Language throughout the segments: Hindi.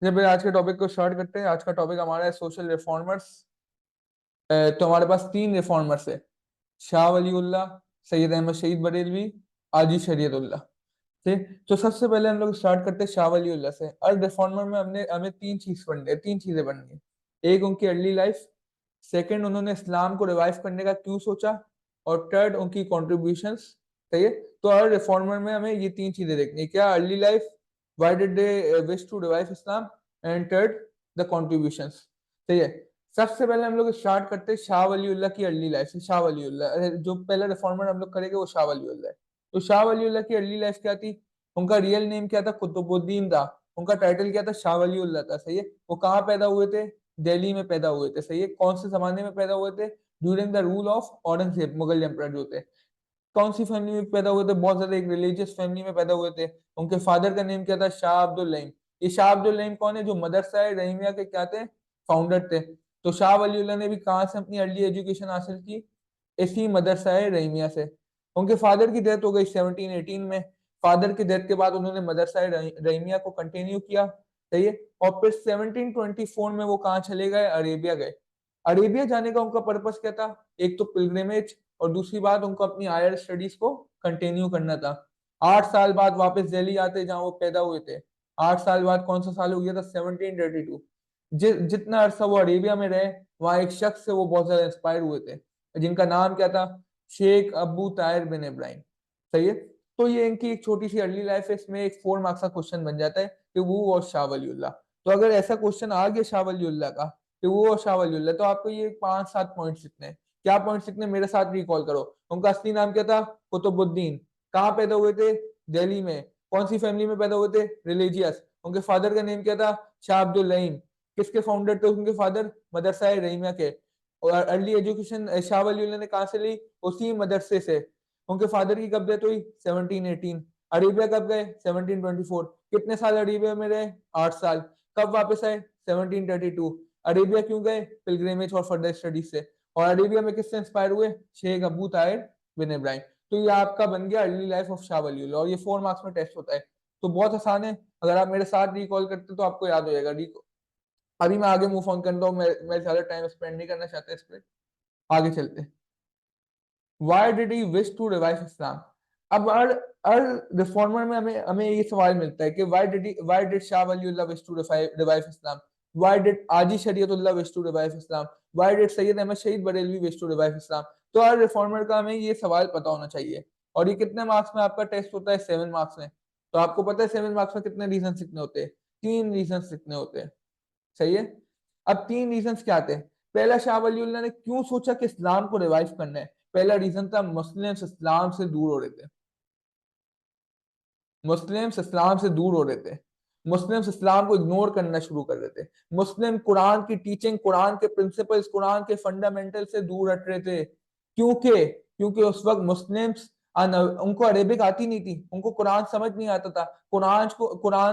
जब आज के टॉपिक को स्टार्ट करते हैं। आज का टॉपिक हमारा है सोशल रिफॉर्मर्स। तो हमारे पास तीन रिफॉर्मर्स है, शाह वलीउल्लाह, सैयद अहमद शहीद बरेलवी, आजी शरीयतुल्लाह। ठीक, तो सबसे पहले हम लोग स्टार्ट करते हैं शाह वलीउल्लाह से। और रिफॉर्मर में हमने हमें तीन चीजें पढ़नी है। एक उनकी अर्ली लाइफ, सेकंड उन्होंने इस्लाम को रिवाइव करने का क्यों सोचा, और थर्ड उनकी कॉन्ट्रीब्यूशंस। सही है। तो हर रिफॉर्मर में हमें ये तीन चीजें देखनी है, क्या early life, why did they wish to revive Islam, and third the contributions. सही है। सबसे पहले हम लोग स्टार्ट करते हैं शाह वलीउल्लाह की अर्ली लाइफ से। शाह वलीउल्लाह जो पहला रिफॉर्मर हम लोग करेंगे वो शाह वलीउल्लाह है। तो शाह वलीउल्लाह की अर्ली लाइफ क्या थी? उनका रियल नेम क्या था? कुतुबुद्दीन था। उनका टाइटल क्या था? शाह वलीउल्लाह था। सही है। वो कहाँ पैदा हुए थे? दिल्ली में पैदा हुए थे। सही है। कौन से जमाने में पैदा हुए थे? During the rule of Aurangzeb, Mughal emperor जो थे। कौन सी फैमिली में पैदा हुए थे? बहुत ज्यादा एक रिलीजियस फैमिली में पैदा हुए थे। उनके फादर का नेम क्या था? शाह अब्दुल रहीम। ये शाह अब्दुल रहीम कौन है? जो मदरसा है रहीमिया के क्या थे? फाउंडर थे। तो शाह वलीउल्लाह ने भी कहाँ से अपनी अर्ली एजुकेशन हासिल की? इसी मदरसा है रहीमिया से। उनके फादर की डेथ हो गई 1718 में। फादर की डेथ के बाद उन्होंने मदरसा रहीमिया को कंटिन्यू किया। सही है। और फिर 1724 में वो कहाँ चले गए? अरेबिया गए। अरेबिया जाने का उनका पर्पस क्या था? एक तो पिलग्रिमेज, और दूसरी बात उनको अपनी हायर स्टडीज को कंटिन्यू करना था। 8 साल बाद वापस दिल्ली आते जहां वो पैदा हुए थे। 8 साल बाद कौन सा साल हो गया था? 1732। जितना अरसा वो अरेबिया में रहे, वहां एक शख्स से वो बहुत ज्यादा इंस्पायर हुए थे, जिनका नाम क्या था? शेख अबू ताहिर बिन इब्राहिम। सही है। तो ये इनकी एक छोटी सी अर्ली लाइफ है। इसमें एक 4 मार्क्स का क्वेश्चन बन जाता है कि वो और शाह वलीउल्लाह। तो अगर ऐसा क्वेश्चन आ गया शाह वलीउल्लाह का कि वो और शाह वलीउल्लाह, तो आपको ये 5-7 पॉइंट्स लिखने हैं। क्या पॉइंट्स लिखने? मेरे साथ रिकॉल करो। उनका असली नाम क्या था? कुतुबुद्दीन। कहाँ पैदा हुए थे? दिल्ली में। कौन सी फैमिली में पैदा हुए थे? रिलीजियस। उनके फादर का नेम क्या था? शाह अब्दुल रहीम। किसके फाउंडर थे उनके फादर? मदरसा रहीमिया के। और अर्ली एजुकेशन शाह वलीउल्लाह ने कहाँ से ली? उसी मदरसे से। उनके फादर की कब डेथ हुई? 1718। अरेबिया कब गए? 1724। कितने साल अरेबिया में रहे? 8 साल। कब वापस आए? 1732। अरेबिया क्यों गए? पिलग्रिमेज और फर्दर स्टडीज से। और अरेबिया में किससे इंस्पायर हुए? शेख अबू ताहिर बिन इब्राहिम। तो ये आपका बन गया early life of Shah Waliullah, और ये 4 मार्क्स में टेस्ट होता है। तो बहुत आसान है। अगर आप मेरे साथ रिकॉल करते तो आपको याद हो जाएगा। अभी मैं आगे मूव ऑन करता हूँ। मैं ज्यादा टाइम स्पेंड नहीं करना चाहता इस पे। आगे चलते हैं। Why did he wish to revive Islam? अब हर रिफॉर्मर में हमें हमें ये सवाल मिलता है कि why did Shah Waliullah wish to revive Islam? Why did Aji Shariatullah wish to revive Islam? Why did Sayyid Ahmad Shahid Barelvi wish to revive Islam? तो हर रिफॉर्मर का हमें ये सवाल पता होना चाहिए। और ये कितने मार्क्स में आपका टेस्ट होता है? 7 मार्क्स में। तो आपको पता है 7 मार्क्स में कितने रीजन लिखने होते हैं? 3 रीजन लिखने होते हैं। सही है। अब 3 रीजंस क्या थे? पहला, शाह वलीउल्लाह ने क्यों सोचा कि इस्लाम को रिवाइव करना है? पहला रीजन था मुस्लिम्स इस्लाम से दूर हो रहे थे। मुस्लिम्स इस्लाम से दूर हो रहे थे। मुस्लिम्स इस्लाम को इग्नोर करना शुरू कर रहे थे। मुस्लिम कुरान की टीचिंग, कुरान के प्रिंसिपल्स, कुरान के फंडामेंटल से दूर हट रहे थे। क्योंकि क्योंकि उस वक्त मुस्लिम्स उनको अरेबिक आती नहीं थी, उनको कुरान समझ नहीं आता था। कुरान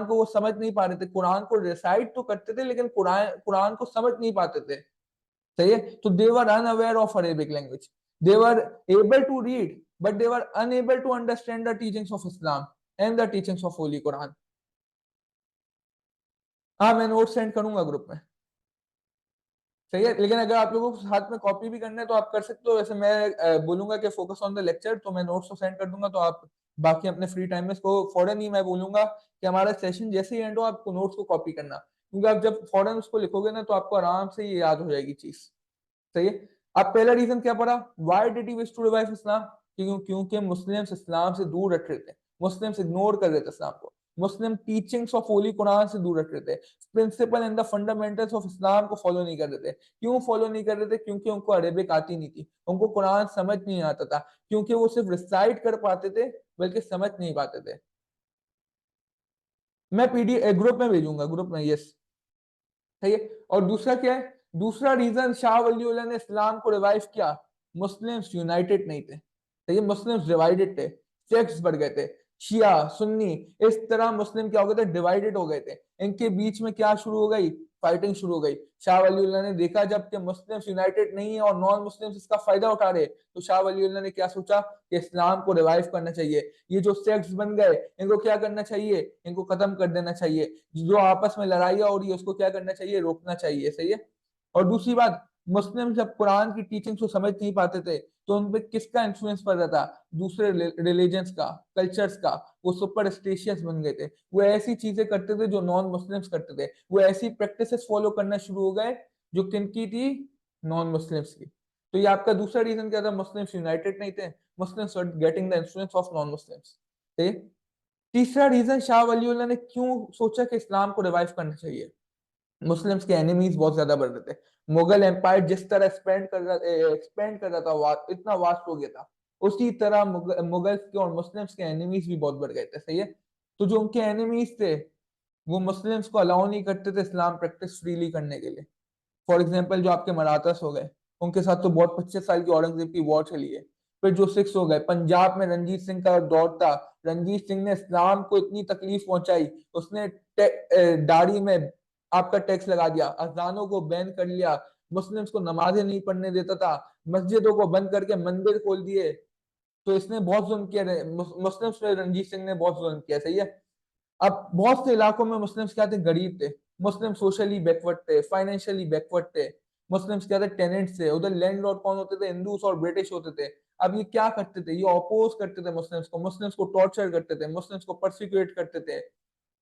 को वो समझ नहीं पा रहे थे। कुरान को रिसाइट तो करते थे, लेकिन कुरान कुरान को समझ नहीं पाते थे। सही है। तो they were unaware of Arabic language. They were able to read, but they were unable to understand the teachings of Islam and the teachings of holy Quran. हाँ, मैं नोट सेंड करूंगा ग्रुप में। सही है। लेकिन अगर आप लोगों को साथ में कॉपी भी करना है तो आप कर सकते हो। वैसे मैं बोलूंगा कि फोकस ऑन द लेक्चर, तो मैं नोट्स तो सेंड कर दूंगा। तो आप बाकी अपने फ्री टाइम में इसको फौरन ही मैं बोलूंगा कि हमारा सेशन जैसे ही एंड हो आपको नोट्स को कॉपी करना, क्योंकि आप जब फौरन उसको लिखोगे ना तो आपको आराम से ये याद हो जाएगी चीज। सही है। अब पहला रीजन क्या पड़ा? Why did he wish to revive Islam? क्योंकि मुस्लिम्स इस्लाम से दूर हट रहे थे। मुस्लिम्स इग्नोर कर रहे थे इस्लाम को। Muslim teachings of holy Quran से दूर हट रहे थे। Principle and the fundamentals of Islam को फॉलो नहीं कर रहे थे। क्यों फॉलो नहीं कर रहे थे? क्योंकि उनको अरेबिक आती नहीं थी, उनको कुरान समझ नहीं आता था। क्योंकि वो सिर्फ रिसाइट कर पाते थे, बल्कि समझ नहीं पाते थे। मैं पीडी ग्रुप में भेजूंगा, ग्रुप में। यस। सही है। और दूसरा क्या है? दूसरा रीजन शाह वलीउल्लाह ने इस्लाम को रिवाइव किया, मुस्लिम्स यूनाइटेड नहीं थे। सही है। मुस्लिम्स डिवाइडेड थे। सेक्ट्स बढ़ गए थे। शिया, सुन्नी, इस तरह मुस्लिम क्या हो गए थे? डिवाइडेड हो गए थे। इनके बीच में क्या शुरू हो गई? फाइटिंग शुरू हो गई। शाह वलीउल्लाह ने देखा जब कि मुस्लिम्स यूनाइटेड नहीं है और नॉन मुस्लिम्स इसका फायदा उठा रहे, तो शाह वलीउल्लाह ने क्या सोचा कि इस्लाम को रिवाइव करना चाहिए। ये जो सेक्ट्स बन गए इनको क्या करना चाहिए, इनको खत्म कर देना चाहिए। जो आपस में लड़ाइयाँ हो रही है उसको क्या करना चाहिए, रोकना चाहिए। सही है। और दूसरी बात, मुस्लिम जब कुरान की टीचिंग को समझ नहीं पाते थे तो उन पे किसका इन्फ्लुएंस पड़ रहा था, दूसरे रिलीजन्स का, कल्चर्स का। वो सुपरस्टिशियस बन गए थे, वो ऐसी चीजें करते थे जो नॉन मुस्लिम्स करते थे, वो ऐसी प्रैक्टिसेस फॉलो करना शुरू हो गए जो किनकी थी, नॉन मुस्लिम्स की। तो ये आपका दूसरा रीजन क्या था, मुस्लिम्स यूनाइटेड नहीं थे, Muslims were getting the influence of non Muslims. तीसरा रीजन शाह वलीउल्लाह ने क्यों सोचा कि इस्लाम को रिवाइव करना चाहिए, मुस्लिम्स के एनिमीज बहुत ज्यादा बढ़ रहे थे। मुगल एम्पायर जिस तरह एक्सपेंड कर रहा था, इतना वास्ट हो गया था, उसी तरह मुगल्स के और मुस्लिम्स के एनिमीज भी बहुत बढ़ गए थे। सही है। तो जो उनके एनिमीज थे वो मुस्लिम्स को अलाउ नहीं करते थे इस्लाम प्रैक्टिस फ्रीली करने के लिए। फॉर एग्जाम्पल जो आपके मराठास हो गए, उनके साथ तो बहुत 25 साल की औरंगजेब की वॉर चली है। फिर जो सिख्स हो गए, पंजाब में रंजीत सिंह का दौर था, रंजीत सिंह ने इस्लाम को इतनी तकलीफ पहुंचाई, उसने दाढ़ी में आपका टैक्स लगा दिया, अजानों को बैन कर लिया, मुस्लिम्स को नमाजें नहीं पढ़ने देता था, मस्जिदों को बंद करके मंदिर खोल दिए। तो इसने बहुत जुल्म किया, मुस्लिम्स पे रंजीत सिंह ने बहुत जुल्म किया। सही है। अब बहुत से इलाकों में मुस्लिम्स क्या थे, गरीब थे, मुस्लिम सोशली बैकवर्ड थे, फाइनेंशियली बैकवर्ड थे। मुस्लिम्स क्या थे, टेनेंट्स थे, उधर लैंडलॉर्ड कौन होते थे, हिंदूस और ब्रिटिश होते थे। अब ये क्या करते थे, ये अपोज करते थे मुस्लिम्स को टॉर्चर करते थे, मुस्लिम्स को परसिक्यूट करते थे,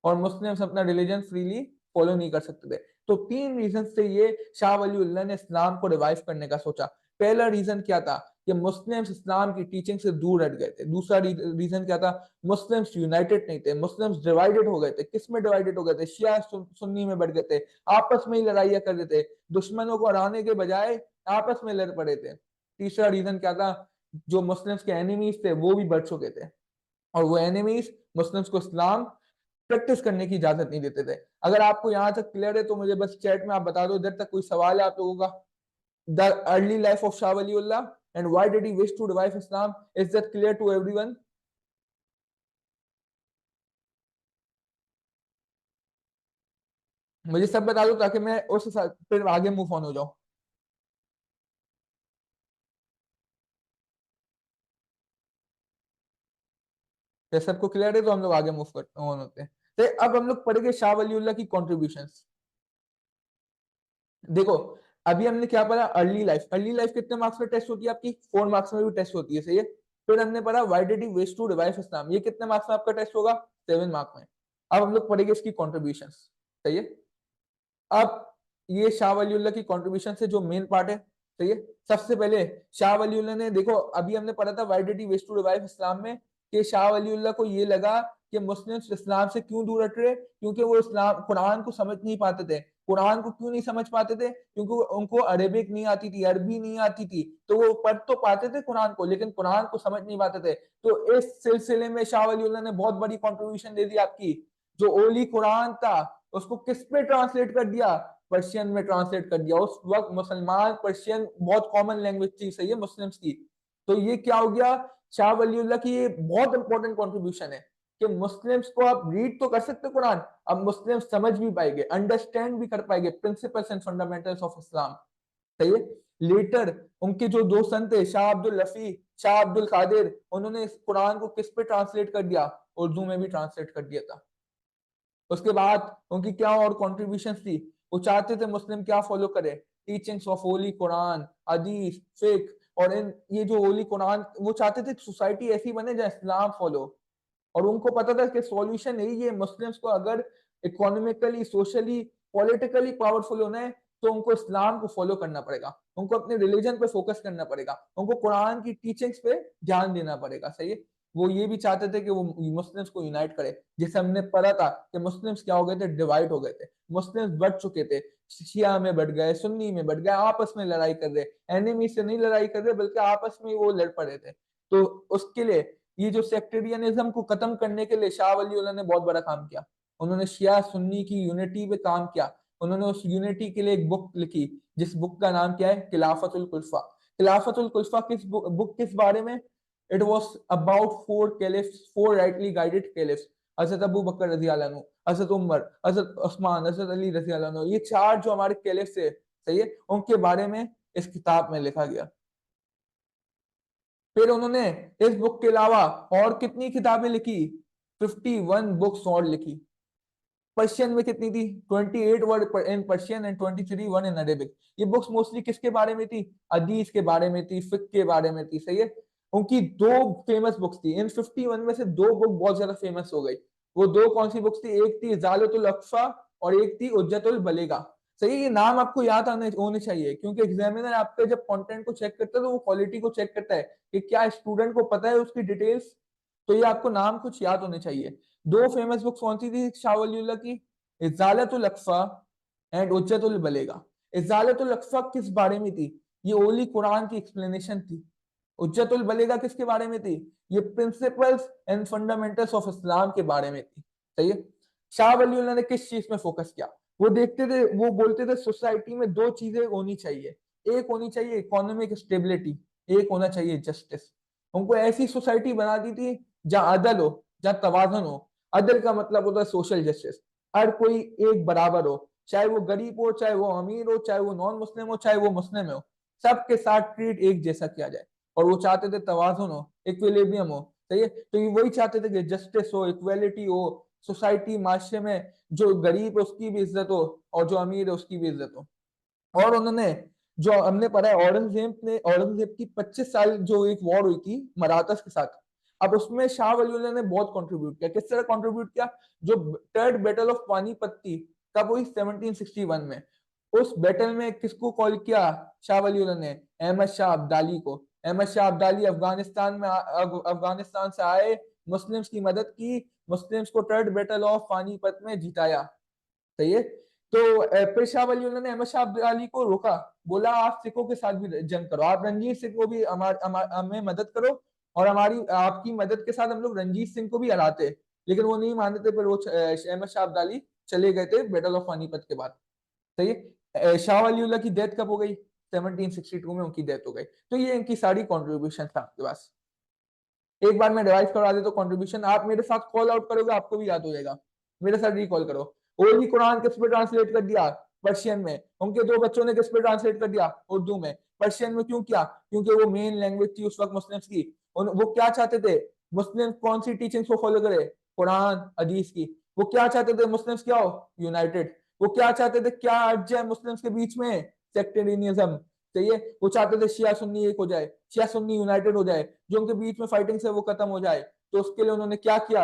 और मुस्लिम्स अपना रिलीजन फ्रीली फॉलो नहीं कर सकते थे। तो तीन रीजन से ये शाह वलीउल्लाह ने इस्लाम को रिवाइव करने का सोचा। पहला रीजन क्या था कि मुस्लिम्स इस्लाम की टीचिंग से दूर हट गए थे। दूसरा रीजन क्या था, मुस्लिम्स यूनाइटेड नहीं थे, मुस्लिम्स डिवाइडेड हो गए थे। किस में डिवाइडेड हो गए थे, शिया सुन्नी में बढ़ गए थे, आपस में ही लड़ाइयां कर रहे थे, दुश्मनों को हराने के बजाय आपस में लड़ पड़े थे। तीसरा रीजन क्या था, जो मुस्लिम्स के एनिमीज थे वो भी बढ़ चुके थे, और वो एनिमीज मुस्लिम्स को इस्लाम प्रैक्टिस करने की इजाजत नहीं देते थे। अगर आपको यहाँ तक क्लियर है तो मुझे बस चैट में आप बता दो, इधर तक कोई सवाल है आप लोगों का। The early life of Shah Waliullah and why did he wish to revive Islam, is that clear to everyone? मुझे सब बता दो ताकि मैं उस फिर आगे मूव ऑन हो जाऊं। ये सबको क्लियर है तो हम लोग आगे मूव करते ऑन होते हैं। तो अब हम लोग पढ़ेंगे शाह वलीउल्लाह की कॉन्ट्रीब्यूशंस। देखो, अभी हमने क्या पढ़ा, अर्ली लाइफ। अर्ली लाइफ कितने मार्क्स में टेस्ट होती है आपकी, 4 मार्क्स में भी टेस्ट होती है। सही है। फिर हमने पढ़ा why did he wish to revive Islam, ये कितने मार्क्स में आपका टेस्ट होगा, 7 मार्क्स में। अब हम लोग पढ़ेंगे इसकी कॉन्ट्रीब्यूशंस। सही है। अब ये शाह वलीउल्लाह की कॉन्ट्रीब्यूशन से जो मेन पार्ट है। सही है। सबसे पहले शाह वलीउल्लाह ने, देखो अभी हमने पढ़ा था why did he wish to revive Islam में, कि शाह वलीउल्लाह को ये लगा कि मुस्लिम्स इस्लाम से क्यों दूर हट रहे, क्योंकि वो इस्लाम कुरान को समझ नहीं पाते थे। कुरान को क्यों नहीं समझ पाते थे, क्योंकि उनको अरेबिक नहीं आती थी, अरबी नहीं आती थी, तो वो पढ़ तो पाते थे कुरान को लेकिन कुरान को समझ नहीं पाते थे। तो इस सिलसिले में शाह वलीउल्लाह ने बहुत बड़ी कॉन्ट्रीब्यूशन दे दी आपकी। जो ओली कुरान था उसको किस पे ट्रांसलेट कर दिया, पर्शियन में ट्रांसलेट कर दिया। उस वक्त मुसलमान पर्शियन बहुत कॉमन लैंग्वेज थी। सही है, मुस्लिम्स की। तो ये क्या हो गया, शाह वलीउल्लाह की ये बहुत इंपॉर्टेंट कंट्रीब्यूशन है कि मुस्लिम्स को आप रीड तो कर सकते कुरान, अब मुस्लिम समझ भी पाएंगे, अंडरस्टैंड भी कर पाएंगे प्रिंसिपल्स एंड फंडामेंटल्स ऑफ इस्लाम। सही है। लेटर उनके जो दो सन थे, शाह अब्दुल लफी, शाह अब्दुल कादिर, उन्होंने इस कुरान को किस पे ट्रांसलेट कर दिया, उर्दू में भी ट्रांसलेट कर दिया था। उसके बाद उनकी क्या और कॉन्ट्रीब्यूशन थी, वो चाहते थे मुस्लिम क्या फॉलो करे, टीचिंग्स ऑफ होली कुरान, हदीस, फिक। और इन ये जो होली कुरान, वो चाहते थे सोसाइटी ऐसी बने जहाँ इस्लाम फॉलो। और उनको पता था कि सॉल्यूशन यही है, मुस्लिम्स को अगर इकोनॉमिकली, सोशली, पॉलिटिकली पावरफुल होना है तो उनको इस्लाम को फॉलो करना पड़ेगा, उनको अपने रिलीजन पे फोकस करना पड़ेगा, उनको कुरान की टीचिंग्स पे ध्यान देना पड़ेगा। सही है। वो ये भी चाहते थे कि वो मुस्लिम्स को यूनाइट करे। जैसे हमने पढ़ा था कि मुस्लिम्स क्या हो गए थे, डिवाइड हो गए थे, मुस्लिम्स बढ़ चुके थे, शिया में बढ़ गए, सुन्नी में बढ़ गए, आपस में लड़ाई कर रहे, एनिमी से नहीं लड़ाई कर रहे बल्कि आपस में वो लड़ पड़े थे। तो उसके लिए, ये जो सेक्टेरियनिज्म को खत्म करने के लिए शाह वलीउल्लाह ने बहुत बड़ा काम किया। उन्होंने शिया सुन्नी की यूनिटी पे काम किया। उन्होंने उस यूनिटी के लिए एक बुक लिखी, जिस बुक का नाम क्या है, खिलाफतुल कुल्फा। खिलाफतुल कुल्फा किस बुक किस बारे में, it was about 4 caliphs, 4 rightly guided caliphs. हजरत अबू बकर रजी अल्लाह अन्हु, हजरत उमर, हजरत उस्मान, हजरत अली रजी अल्लाह अन्हु, ये चार जो हमारे कैलिफ से, सही है, उनके बारे में इस किताब में लिखा गया। फिर उन्होंने इस बुक के अलावा और कितनी किताबें लिखी? 51 बुक्स और लिखी। पर्शियन में कितनी थी? 28 word in Persian and 23 one in Arabic. ये बुक्स मोस्टली किसके बारे में थी? हदीस के बारे में थी, फिक्र के बारे में थी, सही है। उनकी दो फेमस बुक्स थी, इन 51 में से दो बुक बहुत ज्यादा फेमस हो गई। वो दो कौन सी बुक्स थी? एक थी इजालतुल अक्फा और एक थी हुज्जतुल बलीगा। सही है, ये नाम आपको याद आने होने चाहिए, क्योंकि एग्जामिनर आपके जब कंटेंट को चेक करता है तो वो क्वालिटी को चेक करता है कि क्या स्टूडेंट को पता है उसकी डिटेल्स। तो ये आपको नाम कुछ याद होने चाहिए। दो फेमस बुक्स कौन सी थी शाह वलीउल्लाह की? इजालतुल अक्फा एंड हुज्जतुल बलीगा। इजालतुल अक्फा किस बारे में थी? ये ओली कुरान की एक्सप्लेनेशन थी। हुज्जतुल बलीगा किसके बारे में थी? ये प्रिंसिपल्स एंड फंडामेंटल्स ऑफ इस्लाम के बारे में थी, सही है। शाह वलीउल्लाह ने किस चीज में फोकस किया? वो देखते थे, वो बोलते थे सोसाइटी में दो चीजें होनी चाहिए। एक होनी चाहिए इकोनॉमिक स्टेबिलिटी, एक होना चाहिए जस्टिस। उनको ऐसी सोसाइटी बना दी थी जहां अदल हो, जहां तवाजन हो। अदल का मतलब होता है सोशल जस्टिस, हर कोई एक बराबर हो, चाहे वो गरीब हो, चाहे वो अमीर हो, चाहे वो नॉन मुस्लिम हो, चाहे वो मुस्लिम हो, सबके साथ ट्रीट एक जैसा किया जाए। और वो चाहते थे तवाजुन हो, इक्विलिब्रियम हो, सही है। तो ये वही चाहते थे कि जस्टिस हो, इक्वेलिटी हो, सोसाइटी माशरे में जो गरीब है उसकी भी इज्जत हो और जो अमीर है उसकी भी इज्जत हो। और उन्होंने, जो हमने पढ़ा है, औरंगजेब की 25 साल जो एक वॉर हुई थी मराठस के साथ, अब उसमें शाह वलीउल्लाह ने बहुत कंट्रीब्यूट किया। किस तरह कंट्रीब्यूट किया? जो थर्ड बैटल ऑफ पानीपत थी, कब हुई? 1761 में। उस बैटल में किसको कॉल किया शाह वलीउल्लाह ने? अहमद शाह अब्दाली को। अहमद शाह अब्दाली अफगानिस्तान से आए, मुस्लिम्स की मदद की, मुस्लिम्स को थर्ड बैटल ऑफ पानीपत में जिताया, सही है। तो फिर शाह वलीउल्लाह ने अहमद शाह अब्दाली को रोका, बोला आप सिखों के साथ भी जंग करो, आप रणजीत सिंह को भी हमें मदद करो, और हमारी आपकी मदद के साथ हम लोग रणजीत सिंह को भी हराते। लेकिन वो नहीं मानते थे, फिर वो अहमद शाह अब्दाली चले गए थे बैटल ऑफ पानीपत के बाद, सही है। शाह वलीउल्लाह की डेथ कब हो गई? 1762 में उनकी डेथ हो गई। तो ये इनकी सारी कॉन्ट्रीब्यूशन था आपके पास। एक बार मैं रिवाइज करवा देता हूँ कॉन्ट्रीब्यूशन, आप मेरे साथ कॉल आउट करोगे आपको भी याद हो जाएगा। मेरे साथ रिकॉल करो। ओली कुरान किस पे ट्रांसलेट कर दिया? पर्शियन में। उनके दो बच्चों ने किस पे ट्रांसलेट कर दिया? उर्दू में। पर्शियन में क्यों किया? क्योंकि वो मेन लैंग्वेज थी उस वक्त मुस्लिम्स की। वो क्या चाहते थे? मुस्लिम कौन सी टीचिंग्स को फॉलो करे? कुरान हदीस की। वो क्या चाहते थे? मुस्लिम्स क्या हो? यूनाइटेड। वो क्या चाहते थे? क्या अट जाए मुस्लिम्स के बीच में? सेक्टेरियनिज्म, चाहिए। वो चाहते थे शिया सुन्नी एक हो जाए, शिया सुन्नी यूनाइटेड हो जाए, जो उनके बीच में फाइटिंग से वो खत्म हो जाए। तो उसके लिए उन्होंने क्या किया?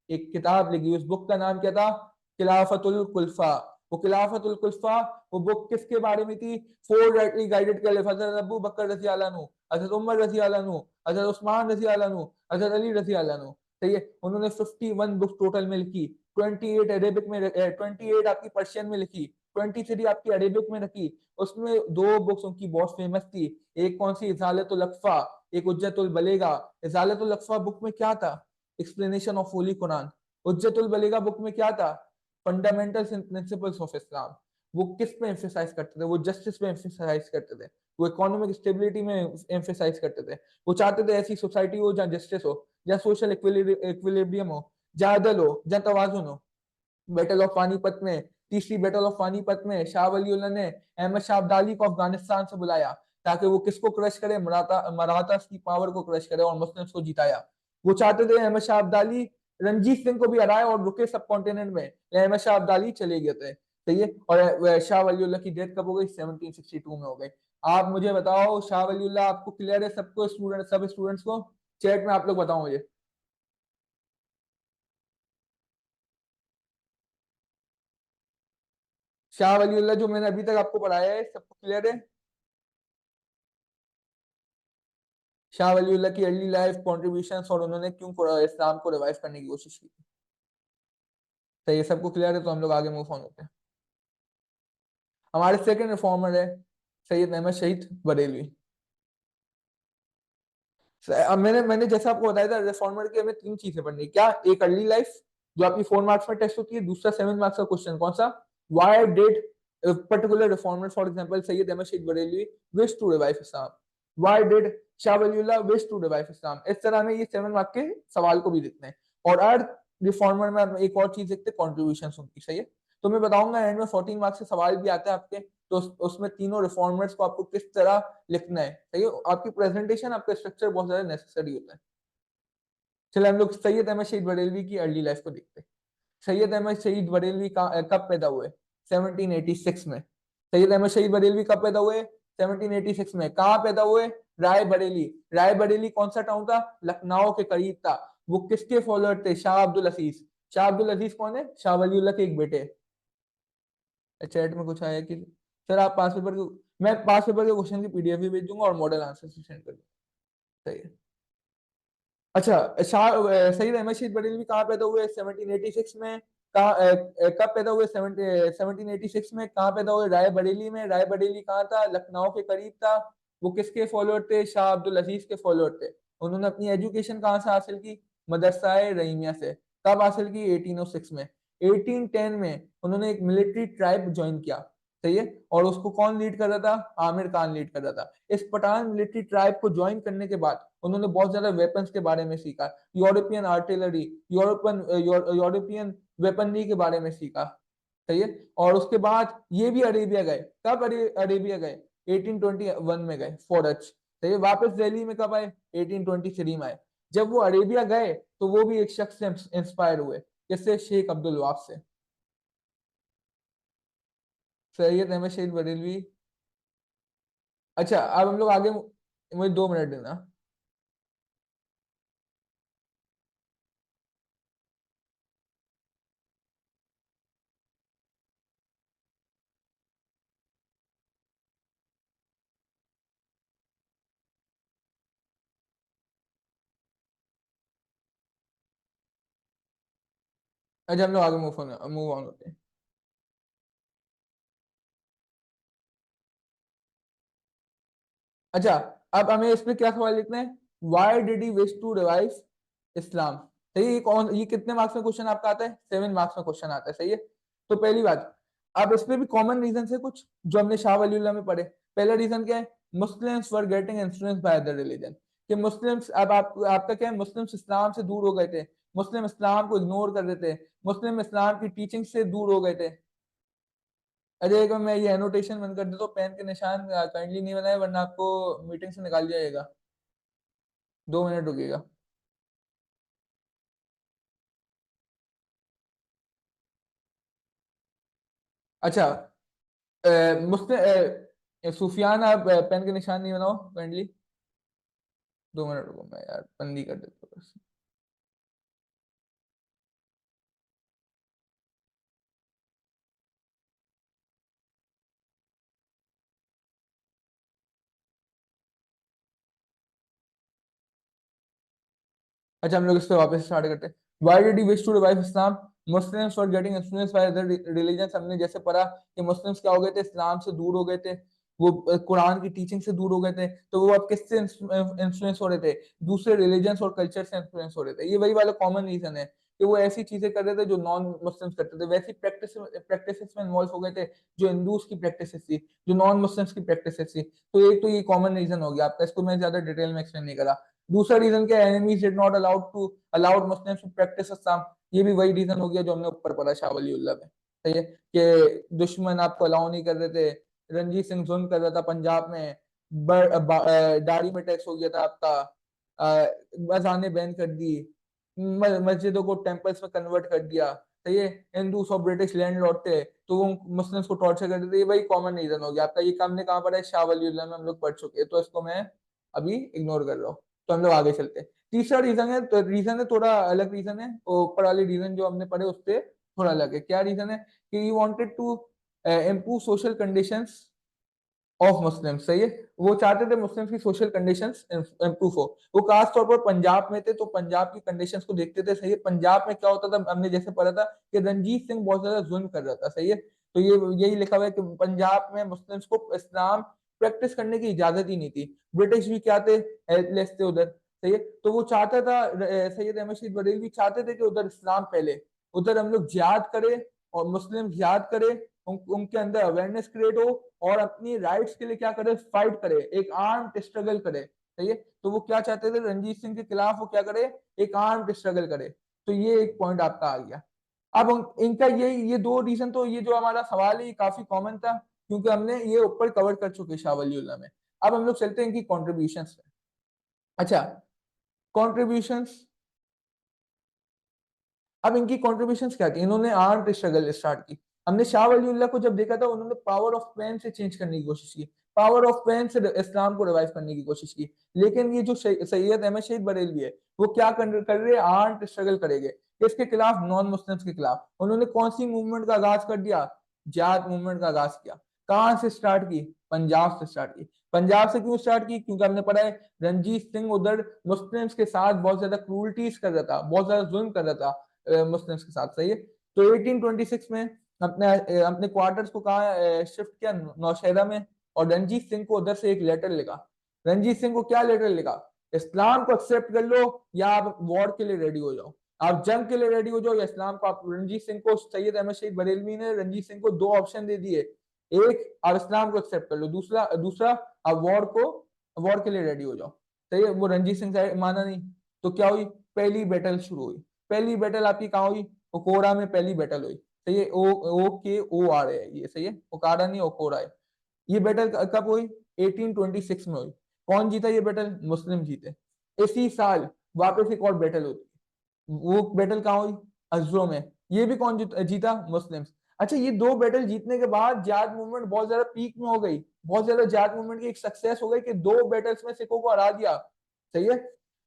एक किताब लिखी, उस बुक का नाम क्या था? खिलाफतुल कुल्फा। वो खिलाफतुल कुल्फा, वो बुक किसके बारे में थी? फोर राइटली गाइडेड कैलिफ, हजरत अबू बकर रजी अल्लाह अन्हु, हजरत उमर रजी अल्लाह अन्हु, हजरत उस्मान रजी अल्लाह अन्हु, हजरत अली रजी अल्लाह अन्हु, सही है। उन्होंने 51 बुक टोटल में लिखी। 28 अरेबिक में, 28 आपकी पर्शियन में लिखी, 23 आपकी अरेबिक में रखी। उसमें दो बुक्स उनकी बहुत फेमस थी। एक कौन सी? इजालतुल अक्फा, एक हुज्जतुल बलीगा। इजालतुल अक्फा बुक में क्या था? Explanation of holy Quran. Hujjatul Baligha book में क्या था? Fundamentals and principles of Islam. वो किस पे एम्फेसाइज करते थे? वो जस्टिस पे एम्फेसाइज करते थे, वो इकोनॉमिक स्टेबिलिटी में एम्फेसाइज करते थे। वो चाहते थे ऐसी सोसाइटी हो जहाँ जस्टिस हो, जहाँ सोशल इक्विलिब्रियम हो, जहाँ अदल हो, जहाँ तवाजुन हो। बैटल ऑफ पानीपत में, तीसरी बैटल ऑफ पानीपत में शाह वलीउल्लाह ने अहमद शाह अब्दाली को अफगानिस्तान से बुलाया, ताकि वो किसको क्रश करे? मराठास की पावर को क्रश करे और मुस्लिम्स को जिताया। वो चाहते थे अहमद शाह अब्दाली रणजीत सिंह को भी हराए और रुके सब कॉन्टिनेंट में, अहमद शाह अब्दाली चले गए थे, सही है। और शाह वलीउल्लाह की डेथ कब हो गई? 1762 में हो गई। आप मुझे बताओ, शाह वलीउल्लाह आपको क्लियर है? सबको, स्टूडेंट, सब स्टूडेंट्स को चैट में आप लोग बताओ मुझे। शाह वलीउल्लाह जो मैंने अभी तक आपको पढ़ाया है, सबको क्लियर है? शाह वलीउल्लाह की अर्ली लाइफ, कॉन्ट्रीब्यूशंस, और उन्होंने क्यों इस्लाम को रिवाइव करने की कोशिश की। तो ये सबको क्लियर है, तो हम लोग आगे मूव ऑन होते हैं। हमारे सेकंड रिफॉर्मर है सैयद अहमद शहीद बरेलवी। अब मैंने मैंने जैसा आपको बताया था, रिफॉर्मर की हमें तीन चीजें पढ़नी है। क्या? एक अर्ली लाइफ, जो आपकी 4 मार्क्स में टेस्ट होती है। दूसरा 7 मार्क्स का क्वेश्चन, कौन सा? Why did particular reformer, for example Syed Ahmad Shahid Barelvi, wish to revive Islam? Why did Shah Waliullah wish to revive Islam? इस तरह में ये 7 मार्क्स के सवाल को भी लिखते हैं। और अर्थ रिफॉर्मर में एक और चीज देखते कॉन्ट्रीब्यूशन उनकी, सही है। तो मैं बताऊंगा एंड में 14 मार्क्स से सवाल भी आता है आपके, तो उसमें तीनों रिफॉर्मर्स को आपको किस तरह लिखना है, सही है। आपकी प्रेजेंटेशन, आपका स्ट्रक्चर बहुत ज्यादा नेसेसरी होता है। चलिए हम लोग सैयद अहमद शहीद बरेलवी की अर्ली लाइफ को देखते हैं। सैयद अहमद शहीद बरेलवी कब पैदा हुए? 1786 में। सैयद अहमद शहीद बरेलवी कब पैदा हुए? 1786 में। कहाँ पैदा हुए? राय बरेली। राय बरेली कौन सा टाउन था? लखनऊ के करीब था। वो किसके फॉलोअर थे? शाह अब्दुल अजीज। शाह अब्दुल अजीज कौन है? शाह वलीउल्लाह के एक बेटे। चैट में कुछ आया कि सर आप पास पेपर के, मैं पास पेपर के क्वेश्चन की पीडीएफ भी भेज दूंगा और मॉडल आंसर से सेंड कर दूंगा। सही है। अच्छा, सईद अहमद शहीद बरेलवी कहाँ पैदा हुए? 1786 में। कहाँ कब पैदा हुए? 1786 में। कहाँ पैदा हुए? राय बरेली में। राय बरेली कहाँ था? लखनऊ के करीब था। वो किसके फॉलोअर थे? शाह अब्दुल अजीज के फॉलोअर थे। उन्होंने अपनी एजुकेशन कहाँ से हासिल की? मदरसा रहीमिया से। कब हासिल की? 1806 में। 1810 में उन्होंने एक मिलिट्री ट्राइब ज्वाइन किया, सही है। और उसको कौन लीड कर रहा था? आमिर खान लीड कर रहा था। इस पठान मिलिट्री ट्राइब को ज्वाइन करने के बाद उन्होंने बहुत ज्यादा वेपन्स के बारे में सीखा, यूरोपियन आर्टिलरी, यूरोपियन वेपनरी के बारे में सीखा, सही है। और उसके बाद ये भी अरेबिया गए। कब अरेबिया गए? 1821 में गए फॉर सही है। वापस दिल्ली में कब आए? 1823 में आए। जब वो अरेबिया गए तो वो भी एक शख्स से इंस्पायर हुए, जिससे शेख अब्दुल वहाब से। सैयद अहमद शहीद बरेलवी। अच्छा अब हम लोग आगे, मुझे 2 मिनट देना। अच्छा हम लोग आगे मूव ऑन होते हैं। अच्छा अब हमें इस पे क्या सवाल लिखना है? Why did he wish to revive Islam? सही है। ये कौन, ये कितने मार्क्स में क्वेश्चन आपका आता है? 7 मार्क्स में क्वेश्चन आता है, सही है। तो पहली बात, अब इस पे भी कॉमन रीजन है कुछ जो हमने शाह वलीउल्लाह में पढ़े। पहला रीजन क्या है? Muslims were getting influence by the religion. कि मुस्लिम्स, अब आपका क्या है? मुस्लिम्स इस्लाम से दूर हो गए थे। मुस्लिम इस्लाम को इग्नोर कर रहे थे। मुस्लिम इस्लाम की टीचिंग से दूर हो गए थे। अरे एक बार मैं ये एनोटेशन बंद कर देता हूँ, पेन के निशान काइंडली नहीं बनाए वरना आपको मीटिंग से निकाल जाएगा। 2 मिनट रुकिएगा। अच्छा, मुस्लिम सुफियान, आप पेन के निशान नहीं बनाओ काइंडली। 2 मिनट रुको, मैं यार बंदी कर देता हूँ बस। अच्छा हम लोग इस पे वापस स्टार्ट करते हैं। Why did he wish to revive Islam? Muslims were getting influenced by other religion. हमने जैसे पढ़ा कि मुस्लिम्स क्या हो गए थे? इस्लाम से दूर हो गए थे। वो कुरान की टीचिंग से दूर हो गए थे। तो वो अब किससे इन्फ्लुएंस हो रहे थे? दूसरे रिलीजन्स और कल्चर से इन्फ्लुएंस हो रहे थे। ये वही वाला कॉमन रीजन है कि वो ऐसी चीजें कर रहे थे जो नॉन मुस्लिम्स करते थे, वैसी प्रैक्टिस में इन्वॉल्व हो गए थे जो हिंदूज की प्रैक्टिस थी, जो नॉन मुस्लिम्स की प्रैक्टिस थी। तो एक तो ये कॉमन रीजन हो गया आपका, इसको मैं ज्यादा डिटेल में एक्सप्लेन नहीं करा। दूसरा रीजन क्या है? Enemies did not allowed Muslims to practise Islam. ये भी वही रीजन हो गया जो हमने ऊपर पढ़ा शाह वलीउल्लाह में, सही है। कि दुश्मन आपको अलाउ नहीं कर रहे थे। रणजीत सिंह जुल्म कर रहा था पंजाब में। दाढ़ी में टैक्स हो गया था आपका। अजानें बैन कर दी। मस्जिदों को टेम्पल्स में कन्वर्ट कर दिया, सही है। हिंदूस और ब्रिटिश लैंड लॉर्ड थे तो वो मुस्लिम्स को टॉर्चर करते थे। ये वही कॉमन रीजन हो गया आपका। ये काम ने कहाँ पढ़ा है? शाह वलीउल्लाह में हम लोग पढ़ चुके हैं, तो इसको मैं अभी इग्नोर कर रहा हूँ। तो हम लोग आगे चलते हैं। तीसरा रीजन है, तो रीजन है थोड़ा अलग रीजन है, ऊपर वाले रीजन जो हमने पढ़े उससे थोड़ा अलग है। क्या रीजन है? कि he wanted to improve social conditions of Muslim, सही है। वो चाहते थे मुस्लिम्स की सोशल कंडीशंस इम्प्रूव हो। वो खास तौर पर पंजाब में थे तो पंजाब की कंडीशंस को देखते थे, सही है। पंजाब में क्या होता था, हमने जैसे पढ़ा था कि रंजीत सिंह बहुत ज्यादा जुल्म कर रहा था, सही है। तो ये यही लिखा हुआ है कि पंजाब में मुस्लिम्स को इस्लाम प्रैक्टिस करने की इजाजत ही नहीं थी। ब्रिटिश भी क्या थे? हेल्पलेस थे उधर, सही है। तो वो चाहता था, सैयद अहमद शहीद बरेलवी चाहते थे कि उधर इस्लाम फैले, उधर हम लोग जिहाद करें और मुस्लिम जिहाद करें, उनके अंदर अवेयरनेस क्रिएट हो और अपनी राइट्स के लिए क्या करे? फाइट करे, एक आर्म स्ट्रगल करे, सही है। तो वो क्या चाहते थे? रणजीत सिंह के खिलाफ वो क्या करे? एक आर्म स्ट्रगल करे। तो ये एक पॉइंट आपका आ गया। अब इनका ये दो रीजन, तो ये जो हमारा सवाल है ये काफी कॉमन था, क्योंकि हमने ये ऊपर कवर कर चुके शाह वलीउल्लाह में। अब हम लोग चलते हैं इनकी कॉन्ट्रीब्यूशंस पे। अच्छा, कॉन्ट्रीब्यूशंस, अब इनकी कॉन्ट्रीब्यूशंस क्या थी? इन्होंने आर्म्ड स्ट्रगल स्टार्ट की। हमने शाह वलीउल्लाह को जब देखा था, उन्होंने पावर ऑफ पेन से चेंज करने की कोशिश की, पावर ऑफ पेन से इस्लाम को रिवाइव करने की कोशिश की। लेकिन ये जो सैयद अहमद शहीद बरेलवी है, वो क्या कर रहे हैं? आर्म्ड स्ट्रगल करेंगे किसके खिलाफ? नॉन मुस्लिम्स के खिलाफ। उन्होंने कौन सी मूवमेंट का आगाज कर दिया? जिहाद मूवमेंट का आगाज किया। कहां से स्टार्ट की? पंजाब से स्टार्ट की। पंजाब से क्यों स्टार्ट की? क्योंकि हमने पढ़ा है रंजीत सिंह उधर मुस्लिम्स के साथ बहुत ज्यादा क्रूरटीज कर रहा था, बहुत ज्यादा जुल्म कर रहा था मुस्लिम्स के साथ, सही है। तो 1826 में अपने अपने क्वार्टर्स को कहा शिफ्ट किया? नौशेरा में। और रणजीत सिंह को उधर से एक लेटर लिखा। रणजीत सिंह को क्या लेटर लिखा? इस्लाम को एक्सेप्ट कर लो या आप वॉर के लिए रेडी हो जाओ, आप जंग के लिए रेडी हो जाओ या इस्लाम को। आप रणजीत सिंह को, सैयद अहमद शहीद बरेलवी ने रणजीत सिंह को दो ऑप्शन दे दिए। एक, आप इस्लाम को एक्सेप्ट कर लो, दूसरा दूसरा आप वॉर के लिए रेडी हो जाओ, सही है। वो रणजीत सिंह माना नहीं। तो क्या हुई? पहली बैटल शुरू हुई। पहली बैटल आपकी कहाँ हुई? ओकोरा में पहली बैटल हुई, सही है। OKOR है ये, सही है, ओकारा नहीं ओकोरा है। ये बैटल कब हुई? 1826 में हुई। कौन जीता ये बैटल? मुस्लिम जीते। इसी साल वापस एक और बैटल होती है। वो बैटल कहाँ हुई? अज्रो में। ये भी कौन जीता? मुस्लिम्स। अच्छा, ये दो बैटल जीतने के बाद जिहाद मूवमेंट बहुत ज्यादा पीक में हो गई, बहुत ज्यादा जिहाद मूवमेंट की एक सक्सेस हो गई कि दो बैटल्स में सिखों को हरा दिया, सही है।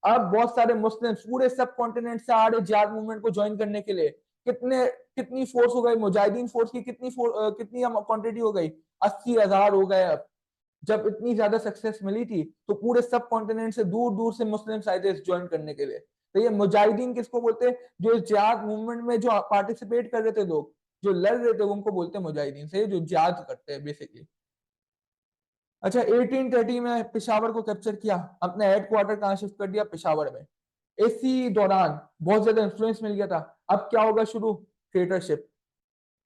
अब बहुत सारे मुस्लिम पूरे सब कॉन्टिनेंट से आ रहे जिहाद मूवमेंट को ज्वाइन करने के लिए। कितने कितनी फोर्स हो गई? मुजाहिदीन फोर्स की कितनी क्वांटिटी हो गई? 80,000 हो गए। अब जब इतनी ज्यादा सक्सेस मिली थी, तो पूरे सब कॉन्टिनेंट से दूर दूर से मुस्लिम आए थे ज्वाइन करने के लिए। तो ये मुजाहिदीन किसको बोलते हैं? जो जिहाद मूवमेंट में जो पार्टिसिपेट कर रहे थे लोग, जो लड़ रहे थे, उनको बोलते हैं मुजाहिदीन, से जो जिहाद करते हैं बेसिकली। अच्छा, 1830 में पेशावर को कैप्चर किया, अपने हेडक्वार्टर कहाँ शिफ्ट कर दिया? पेशावर में। इसी दौरान बहुत ज्यादा इन्फ्लुएंस मिल गया था। अब क्या होगा शुरू? ट्रेटरशिप।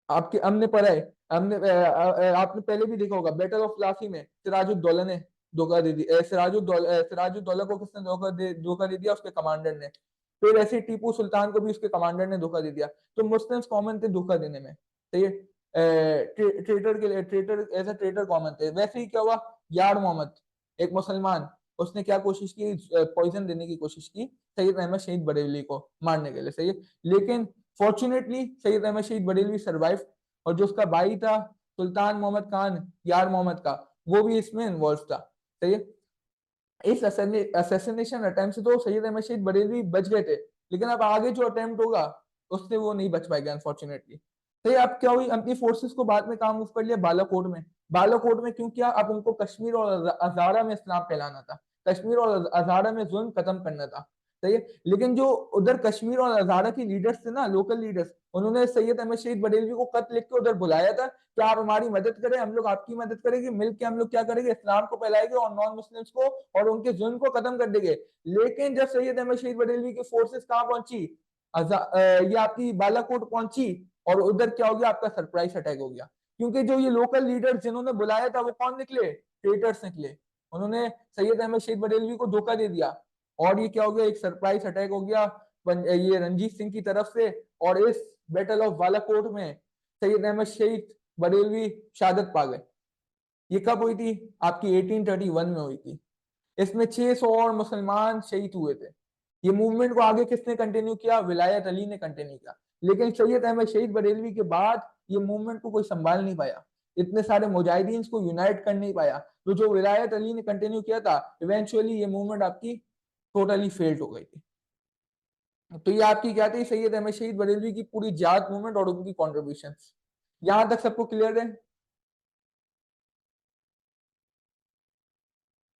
आपके हमने पढ़ा है, आपने पहले भी देखा होगा, बैटल ऑफ प्लासी में सिराजुद्दौला ने धोखा दे दिया। सिराजुद्दौला को किसने धोखा दे दिया? उसके कमांडर ने। फिर ऐसे टीपू सुल्तान को भी उसके कमांडर ने धोखा दे दिया। तो मुस्लिम्स कॉमन थे धोखा देने में, तो ये ट्रेटर के लिए, traitor as a traitor common थे। वैसे ही क्या हुआ? यार मोहम्मद, एक मुसलमान, उसने क्या कोशिश की? पॉइजन देने की कोशिश की सैयद अहमद शहीद बरेलवी को मारने के लिए, सही है। लेकिन फॉर्चुनेटली सैयद अहमद शहीद बरेलवी सर्वाइव, और जो उसका भाई था सुल्तान मोहम्मद खान, यार मोहम्मद का, वो भी इसमें इन्वॉल्व था, सही है। इस असैसिनेशन अटेम्प्ट से तो सैयद अहमद शहीद बरेलवी बच गए थे, लेकिन अब आगे जो अटेम्प्ट होगा उससे वो नहीं बच पाएगा अनफॉर्चुनेटली। तो ये अब क्या हुई? अपनी फोर्सेस को बाद में काम मूव कर लिया बालाकोट में। बालाकोट में क्यों किया? अब उनको कश्मीर और अजारा में इस्लाम फैलाना था, कश्मीर और अजारा में जुल्म खत्म करना था, सही है। लेकिन जो उधर कश्मीर और अजारा की लीडर्स थे ना, लोकल लीडर्स, उन्होंने सैयद अहमद शहीद बरेलवी को खत लिख के उधर बुलाया था कि आप हमारी मदद करें, हम लोग आपकी मदद करेंगे, मिलकर हम लोग क्या करेंगे? इस्लाम को फैलाएंगे और नॉन मुस्लिम्स को और उनके जुल्म को खत्म कर देंगे। लेकिन जब सैयद अहमद शहीद बरेलवी की फोर्सेस कहाँ पहुंची? ये आपकी बालाकोट पहुंची, और उधर क्या हो गया? आपका सरप्राइज अटैक हो गया। क्योंकि जो ये लोकल लीडर जिन्होंने बुलाया था वो कौन निकले? ट्रेटर्स निकले। उन्होंने सैयद अहमद शहीद बरेलवी को धोखा दे दिया, और ये क्या हो गया? एक सरप्राइज अटैक हो गया ये रणजीत सिंह की तरफ से। और इस बैटल ऑफ बालाकोट में सैयद अहमद शहीद बरेलवी शहादत पा गए। ये कब हुई थी? आपकी 1831 में हुई थी। इसमें 600 और मुसलमान शहीद हुए थे। ये मूवमेंट को आगे किसने कंटिन्यू किया? विलायत अली ने कंटिन्यू किया। लेकिन सैयद अहमद शहीद बरेलवी के बाद ये मूवमेंट को कोई संभाल नहीं पाया, इतने सारे मुजाहिदीन को यूनाइट कर नहीं पाया। तो जो विलायत अली ने कंटिन्यू किया था, इवेंचुअली ये मूवमेंट आपकी टोटली फेल्ड हो गई थी। तो ये आपकी क्या थी? सैयद अहमद शहीद बरेलवी की पूरी जिहाद मूवमेंट और उनकी कॉन्ट्रीब्यूशन। यहां तक सबको क्लियर है?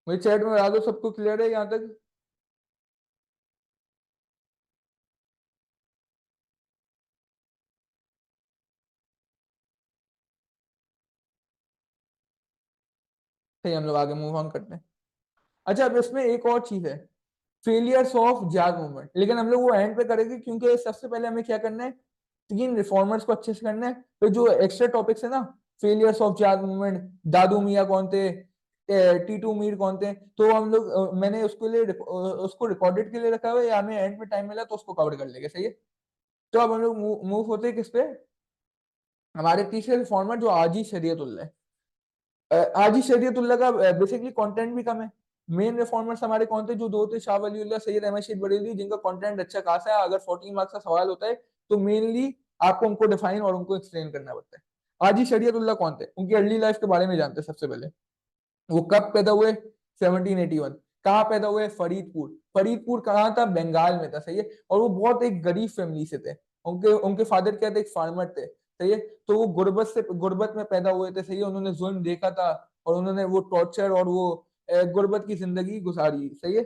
मुझे चैट में बता दो सबको क्लियर है यहाँ तक। सही, हम लोग आगे मूव ऑन करते हैं। अच्छा, अब इसमें एक और चीज है, फेलियर्स ऑफ जिहाद मूवमेंट, लेकिन हम लोग वो एंड पे करेंगे, क्योंकि सबसे पहले हमें क्या करना है? तीन रिफॉर्मर्स को अच्छे से करना है। फिर जो एक्स्ट्रा टॉपिक्स है ना, फेलियर्स ऑफ जिहाद मूवमेंट, दादू मियाँ कौन थे, टीटू मीर कौन थे, तो हम लोग मैंने उसके लिए उसको रिकॉर्डेड के लिए रखा हुआ है, या हमें एंड में टाइम मिला तो उसको कवर कर लेंगे, सही है। तो अब हम लोग मूव होते हैं किस पे, हमारे तीसरे रिफॉर्मर जो आजी शरीयतुल्लाह है। आजी शरीयतुल्लाह का बेसिकली कंटेंट भी कम है। मेन रिफॉर्मर्स हमारे कौन थे, जो दो थे, शाह वलीउल्लाह, सैयद अहमद शहीद बरेलवी, जिनका कंटेंट अच्छा खासा है। अगर 14 मार्क्स का सवाल होता है तो मेनली आपको उनको डिफाइन और उनको एक्सप्लेन करना पड़ता है। आजी शरीयतुल्लाह कौन थे, उनकी अर्ली लाइफ के बारे में जानते हैं सबसे पहले। वो कब पैदा हुए, 1781। कहाँ पैदा हुए, फरीदपुर। फरीदपुर कहाँ था, बंगाल में था, सही है। और वो बहुत एक गरीब फैमिली से थे। उनके उनके फादर क्या थे, एक फार्मर थे, सही है। तो वो गुर्बत में पैदा हुए थे, सही है। उन्होंने जुल्म देखा था और उन्होंने वो टॉर्चर और वो गुर्बत की जिंदगी गुजारी, सही है।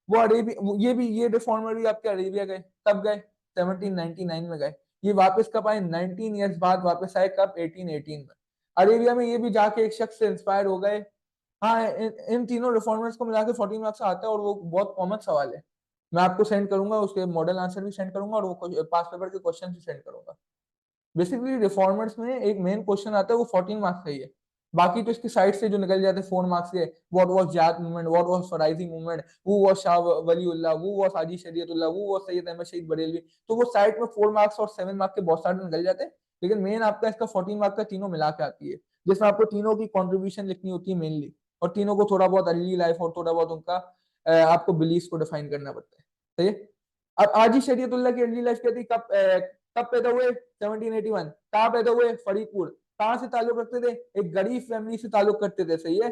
वो अरेबिया, ये रिफॉर्मर भी आपके अरेबिया गए, तब गए 1799 में गए। ये वापस कब आए, 19 ईयर्स बाद वापस आए, कब, 1818 में। अरेबिया में ये भी जाके एक शख्स से इंस्पायर हो गए। हाँ, इन तीनों रिफॉर्मर्स को मिला के 14 मार्क्स आता है, और वो बहुत कॉमन सवाल है। मैं आपको सेंड करूंगा, उसके मॉडल आंसर भी सेंड करूंगा, और वो पास पेपर के क्वेश्चन भी सेंड करूंगा। बेसिकली रिफॉर्मर्स में एक मेन क्वेश्चन आता है, वो 14 मार्क्स का ही है। बाकी तो इसकी साइड से जो निकल जाते हैं 4 मार्क्स के, what was Jat movement, what was Faraizi movement, वो वाज शाह वलीउल्लाह, वो वाज हाजी शरीयतुल्लाह, वो वाज सैयद अहमद शहीद बरेलवी। तो वो साइड में 4 मार्क्स और 7 मार्क्स के बहुत सारे निकल जाते हैं। लेकिन मेन आपका इसका 14 मार्क्स का तीनों मिला के आती है, जिसमें आपको तीनों की कॉन्ट्रीब्यूशन लिखनी होती है मेनली, और तीनों को थोड़ा बहुत अर्ली लाइफ और थोड़ा बहुत उनका आपको बिलीफ को डिफाइन करना पड़ता है, सही है। अब हाजी शरीयतुल्लाह की अर्ली लाइफ क्या थी, कब पैदा हुए, 1781। कहाँ पैदा हुए, फरीदपुर। कहाँ से ताल्लुक रखते थे, एक गरीब फैमिली से ताल्लुक करते थे, सही है।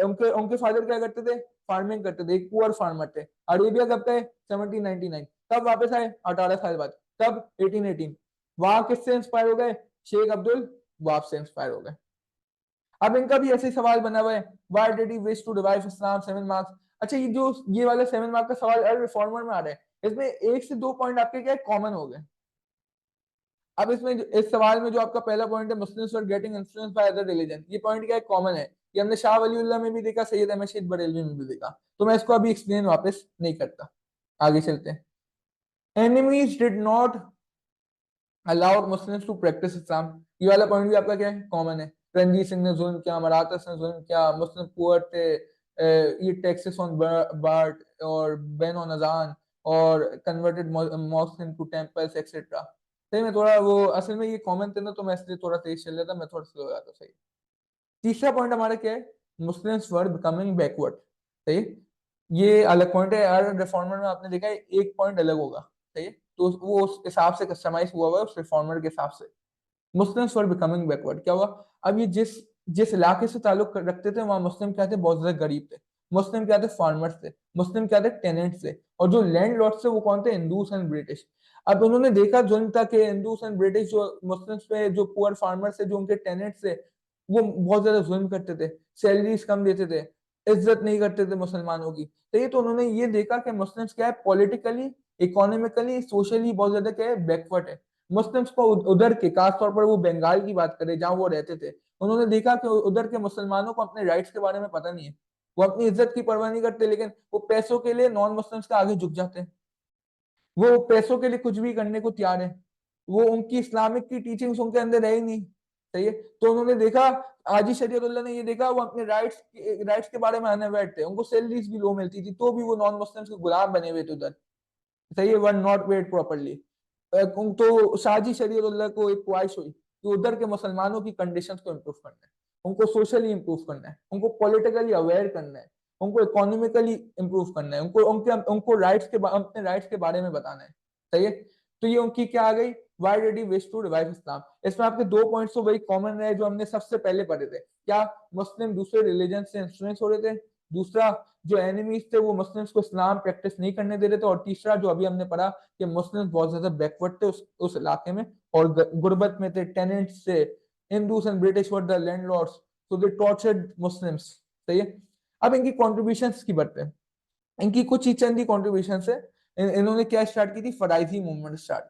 उनके उनके फादर क्या करते थे, फार्मिंग करते थे, एक पुअर फार्मर थे। अरेबिया कब गए, 1799। कब वापस आए, 18 साल बाद, कब, 1818। वहां किससे इंस्पायर हो गए, शेख अब्दुल वाब से इंस्पायर हो गए। अब इनका भी ऐसे ही सवाल बना हुआ है, why did he wish to revive Islam, 7 marks. अच्छा, ये वाला 7 मार्क्स का सवाल रिफॉर्मर में आ रहा है, इसमें 1 से 2 पॉइंट आपके क्या कॉमन हो गए। अब इसमें इस सवाल में जो आपका पहला पॉइंट है, Muslims were getting influence by other religion, ये पॉइंट क्या है, कॉमन है। ये हमने शाह वलीउल्लाह में भी देखा, सैयद अहमद शहीद बरेलवी में भी देखा। तो मैं इसको अभी एक्सप्लेन वापस नहीं करता, आगे चलते हैं। Enemies did not allowed Muslims to practise Islam, ये वाला पॉइंट भी आपका क्या है, कॉमन है। रणजीत सिंह ने जुल्म किया, मराठा ने जुल्म किया, मुस्लिम पुअर थे, ये टैक्सेस ऑन बर्ट और बैन ऑन अजान, और converted mosque into temples etcetera. सही में थोड़ा वो असल में ये कॉमन थे ना, तो मैं इसलिए थोड़ा तेज चल रहा था, मैं थोड़ा स्लो हो जाता, सही। तीसरा पॉइंट हमारा क्या है, मुस्लिम्स वर बिकमिंग बैकवर्ड, सही। ये अलग पॉइंट है, हर रिफॉर्मर में आपने देखा है एक पॉइंट अलग होगा, सही है। तो वो उस हिसाब से कस्टमाइज हुआ हुआ है उस रिफॉर्मर के हिसाब से। मुस्लिम्स वर बिकमिंग बैकवर्ड क्या हुआ, अब ये जिस जिस इलाके से ताल्लुक रखते थे, वहां मुस्लिम क्या थे, बहुत ज्यादा गरीब थे। मुस्लिम क्या थे, फार्मर्स थे। मुस्लिम क्या थे, टेनेंट्स थे। और जो लैंड लॉर्ड्स थे वो कौन थे, हिंदूस एंड ब्रिटिश। अब उन्होंने देखा जुल्म था कि हिंदूस एंड ब्रिटिश जो मुस्लिम्स पे, जो पुअर फार्मर्स थे, जो उनके टेनेंट्स थे, वो बहुत ज्यादा जुल्म करते थे, सैलरीज कम देते थे, इज्जत नहीं करते थे मुसलमानों की। तो ये तो उन्होंने ये देखा कि मुस्लिम्स क्या है, पॉलिटिकली, इकोनॉमिकली, सोशली बहुत ज्यादा क्या है, बैकवर्ड है। मुस्लिम्स को उधर के, खासतौर पर वो बंगाल की बात करें जहां वो रहते थे, उन्होंने देखा कि उधर के मुसलमानों को अपने राइट्स के बारे में पता नहीं है। वो अपनी इज्जत की परवाह नहीं करते, लेकिन वो पैसों के लिए नॉन मुस्लिम्स के आगे झुक जाते हैं। वो पैसों के लिए कुछ भी करने को तैयार है। वो उनकी इस्लामिक की टीचिंग्स उनके अंदर है ही नहीं, सही है। तो उन्होंने देखा, आजी शरीयतुल्लाह ने ये देखा, वो अपने राइट्स के बारे में अनअवेयर थे, उनको सैलरीज भी लो मिलती थी, तो भी वो नॉन मुस्लिम्स के गुलाम बने हुए थे उधर, सही है, वन नॉट पेड प्रॉपरली। तो शाजी शरीयतुल्लाह को एक ख्वाहिश हुई कि उधर के मुसलमानों की कंडीशंस को इम्प्रूव करना है, उनको सोशली इम्प्रूव करना है, उनको पॉलिटिकली अवेयर करना है, उनको इकोनॉमिकली इम्प्रूव करना है, उनको उनके उनको अपने राइट्स के बारे में बताना है, सही है। तो ये उनकी क्या आ गई, why did he wish to revive Islam. इसमें आपके 2 पॉइंट्स तो वही कॉमन रहे जो हमने सबसे पहले पढ़े थे, क्या, मुस्लिम दूसरे रिलीजन से इन्फ्लुएंस हो रहे थे, दूसरा, जो एनिमीज थे वो मुस्लिम्स को इस्लाम प्रैक्टिस नहीं करने दे रहे थे, और तीसरा जो अभी हमने पढ़ा कि मुस्लिम्स बहुत ज्यादा बैकवर्ड थे उस इलाके में, और गुर्बत में थे, टेनेंट्स थे, Hindus and British were the landlords, so they tortured Muslims, सही है। अब इनकी कॉन्ट्रीब्यूशंस की बढ़ते हैं, इनकी कुछ ही चंद कॉन्ट्रीब्यूशन है। इन्होंने क्या स्टार्ट की थी, Faraizi movement start.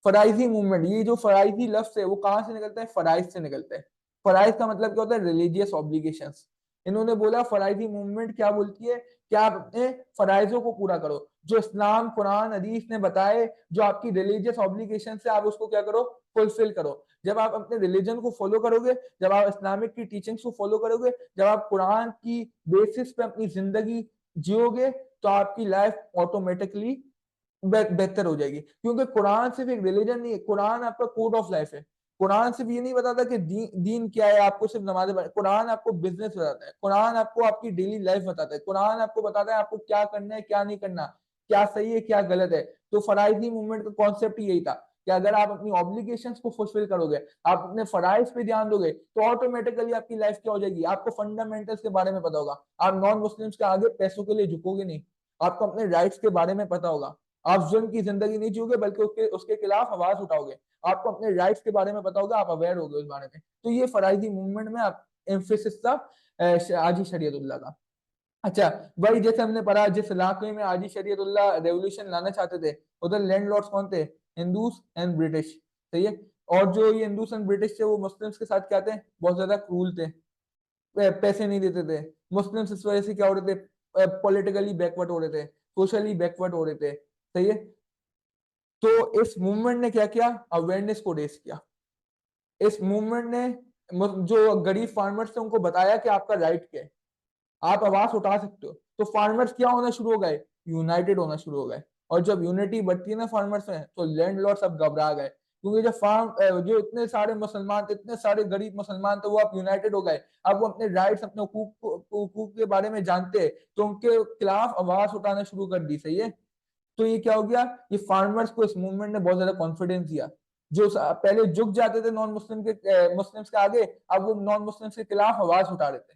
Faraizi movement, ये जो फराइजी लफ्ज है वो कहाँ से निकलता है, फराइज से निकलता है। फराइज का मतलब क्या होता है, रिलीजियस ऑब्लिगेशंस। इन्होंने बोला फराइजी मूवमेंट क्या बोलती है, क्या आप अपने फराइजों को पूरा करो। जो इस्लाम कुरान हदीस ने बताए, जो आपकी रिलीजियस ऑब्लिगेशन है, आप उसको क्या करो, फुलफिल करो। जब आप अपने रिलीजन को फॉलो करोगे, जब आप इस्लामिक की टीचिंग्स को फॉलो करोगे, जब आप कुरान की बेसिस पे अपनी जिंदगी जियोगे, तो आपकी लाइफ ऑटोमेटिकली बेहतर हो जाएगी। क्योंकि कुरान सिर्फ एक रिलीजन नहीं है, कुरान आपका कोड ऑफ लाइफ है। कुरान सिर्फ ये नहीं बताता कि दीन क्या है, आपको सिर्फ नमाज कुरान आपको बिजनेस बताता है, कुरान आपको आपकी डेली लाइफ बताता है, कुरान आपको बताता है आपको क्या करना है क्या नहीं करना, क्या सही है क्या गलत है। तो फराइजी मूवमेंट का कॉन्सेप्ट यही था कि अगर आप अपनी ऑब्लिगेशंस को फुलफिल करोगे, आप अपने फराइज पे ध्यान दोगे, तो ऑटोमेटिकली आपकी लाइफ क्या हो जाएगी, आपको फंडामेंटल्स के बारे में पता होगा, आप नॉन मुस्लिम्स के आगे पैसों के लिए झुकोगे नहीं, आपको अपने राइट्स के बारे में पता होगा, आप जुल्म की जिंदगी नहीं जियोगे बल्कि उसके उसके खिलाफ आवाज उठाओगे, आपको अपने राइट्स के बारे में पता होगा, आप अवेयर होगे उस बारे में। तो ये फराइजी मूवमेंट में आप एम्फेसिस था आजी शरीयतुल्लाह का। अच्छा, वही जैसे हमने पढ़ा, जिस इलाके में आजी शरीयतुल्लाह रेवोल्यूशन लाना चाहते थे, उधर लैंडलॉर्ड्स कौन थे, हिंदूस एंड ब्रिटिश। सही है। और जो ये हिंदूस एंड ब्रिटिश थे, वो मुस्लिम्स के साथ क्या थे, बहुत ज्यादा क्रूल थे, पैसे नहीं देते थे। मुस्लिम्स इस वजह से क्या हो रहे थे, पॉलिटिकली बैकवर्ड हो रहे थे, सोशली बैकवर्ड हो रहे थे। सही है। तो इस मूवमेंट ने क्या किया, अवेयरनेस को रेस किया। इस मूवमेंट ने जो गरीब फार्मर्स थे उनको बताया कि आपका राइट क्या है, आप आवाज उठा सकते हो। तो फार्मर्स क्या होना शुरू हो गए, यूनाइटेड होना शुरू हो गए। और जब यूनिटी बढ़ती है ना फार्मर्स में, तो लैंडलॉर्ड सब घबरा गए, क्योंकि जब जो इतने सारे मुसलमान थे, इतने सारे गरीब मुसलमान थे, वो अब यूनाइटेड हो गए, अब वो अपने राइट्स अपने हुकूक के बारे में जानते हैं, तो उनके खिलाफ आवाज उठाना शुरू कर दी। सही है। तो ये क्या हो गया, ये फार्मर्स को इस मूवमेंट ने बहुत ज्यादा कॉन्फिडेंस दिया। जो पहले झुक जाते थे नॉन मुस्लिम के मुस्लिम्स के आगे, अब वो नॉन मुस्लिम्स के खिलाफ आवाज उठा रहे थे।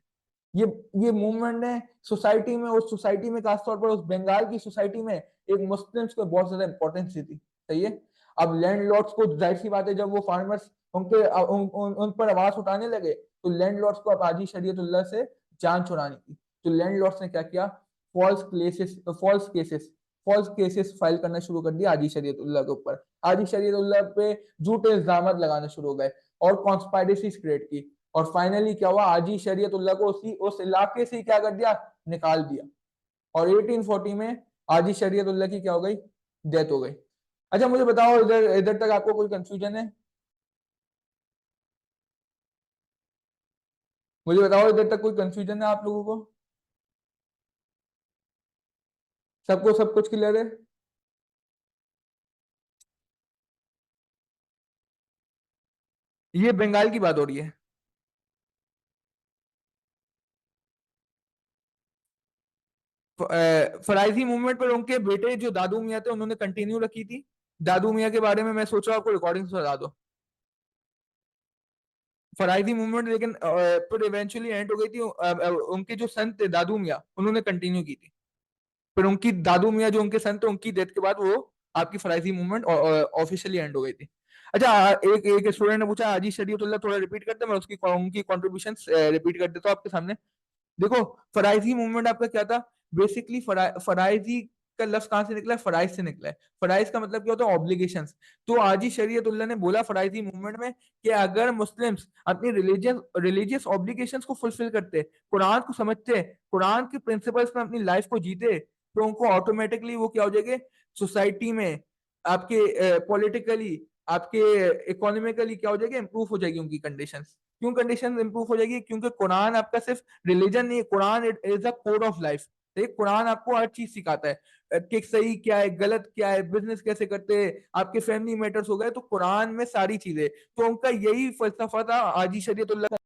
ये ये मूवमेंट ने सोसाइटी में, उस सोसाइटी में खासतौर पर उस बंगाल की सोसाइटी में एक मुस्लिम्स को बहुत ज्यादा इंपॉर्टेंस दी थी। सही है। अब लैंडलॉर्ड्स को जाहिर सी बात है, जब वो फार्मर्स उन पर आवाज उठाने लगे, तो लैंडलॉर्ड्स को अब आजी शरीयतुल्लाह से जान छुड़ानी थी। तो लैंडलॉर्ड्स ने क्या किया, false cases false cases file करना शुरू कर दिया आजी शरीयतुल्लाह के ऊपर। आजी शरीयतुल्लाह पे झूठे इल्जाम लगाना शुरू हो गए और कॉन्स्पायरेसी क्रिएट की। और फाइनली क्या हुआ, आजी शरीयतुल्लाह को उस इलाके से क्या कर दिया, निकाल दिया। और 1840 में आजी शरीयतुल्लाह की क्या हो गई, डेथ हो गई। अच्छा, मुझे बताओ, इधर इधर तक आपको कोई कंफ्यूजन है, मुझे बताओ इधर तक कोई कंफ्यूजन है आप लोगों को, सबको सब कुछ क्लियर है। ये बंगाल की बात हो रही है। फराइजी मूवमेंट पर उनके बेटे जो दादू मियाँ थे, उन्होंने कंटिन्यू रखी थी। दादू मियाँ के बारे में मैं सोच रहा हूँ आपको रिकॉर्डिंग बता दो। फराइजी मूवमेंट लेकिन फिर इवेंचुअली एंड हो गई थी। उनके जो सन थे दादू मियाँ, उन्होंने कंटिन्यू की थी। फिर उनकी दादू मियाँ जो उनके सन थे, उनकी डेथ के बाद वो आपकी फराइजी मूवमेंट ऑफिशियली एंड हो गई थी। अच्छा, एक एक स्टूडेंट ने पूछा हाजी शरीयतुल्लाह, थोड़ा रिपीट करते, मैं उसकी उनकी कॉन्ट्रीब्यूशन रिपीट कर देता हूँ आपके सामने। देखो, फराइजी मूवमेंट आपका क्या था, बेसिकली फराइजी का लफ्ज कहां से निकला है, फराइज से निकला है। फराइज का मतलब क्या होता है, ऑब्लिगेशंस। तो आज ही शरीयतुल्लाह ने बोला फराइजी मूवमेंट में कि अगर मुस्लिम्स अपनी रिलीजियस ऑब्लिगेशंस को फुलफिल करते, कुरान को समझते, कुरान के प्रिंसिपल्स में अपनी लाइफ को जीते, तो उनको ऑटोमेटिकली वो क्या हो जाएंगे, सोसाइटी में, आपके पॉलिटिकली, आपके इकोनॉमिकली क्या हो जाएगी, इंप्रूव हो जाएगी उनकी कंडीशंस। क्यों कंडीशन इंप्रूव हो जाएगी, क्योंकि कुरान आपका सिर्फ रिलीजन नहीं है, Quran is a code of life. देखिए, कुरान आपको हर चीज सिखाता है कि सही क्या है, गलत क्या है, बिजनेस कैसे करते हैं, आपके फैमिली मैटर्स हो गए, तो कुरान में सारी चीजें। तो उनका यही फलसफा था आजी शरीयतुल्लाह